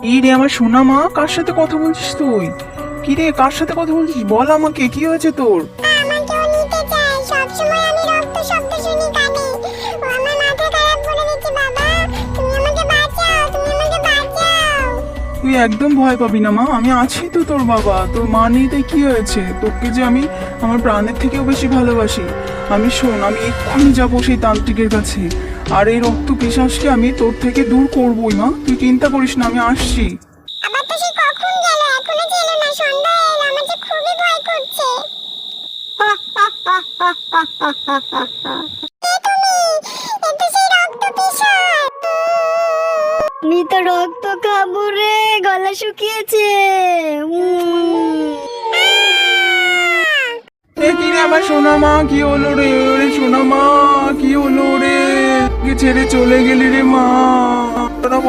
এই রে আমার সোনা মা, কার সাথে কথা বলছিস তুই? কি রে, কার সাথে কথা বলছিস? বল আমাকে, কি হয়েছে তোর? আমাকেও নিতে চায়, সবসময় আমি রক্ত শব্দ শুনি কানে। ও আমার মাথা খারাপ করে দিচ্ছে বাবা। তুমি আমাকে বাঁচাও, তুমি আমাকে বাঁচাও। তুই একদম ভয় পাবি না মা, আমি আছি তো তোর বাবা। তোর মা নেই তাই কি হয়েছে? তোকে যে আমি আমার প্রাণের থেকেও বেশি ভালোবাসি। আমি শোন, আমি এক্ষুনি যাবো সেই তান্ত্রিকের কাছে, আর এই রক্ত পিশাচকে আমি তোর থেকে দূর করবোই মা, তুই চিন্তা করিস না, আমি আসছি। আবার তো সে কখন গেল, এখনো যে এলো না, সন্ধ্যা হয়ে এলো, আমার যে খুবই ভয় করছে। কে তুমি? এ তো সেই রক্ত পিশাচ। আমি তো রক্ত খাবো রে, গলা শুকিয়েছে। এ কি রে আমার সোনা মা, কি হলো রে? ওরে সোনা মা, কি হলো রে? কে ছেড়ে চলে গেলি রে মা? তোরা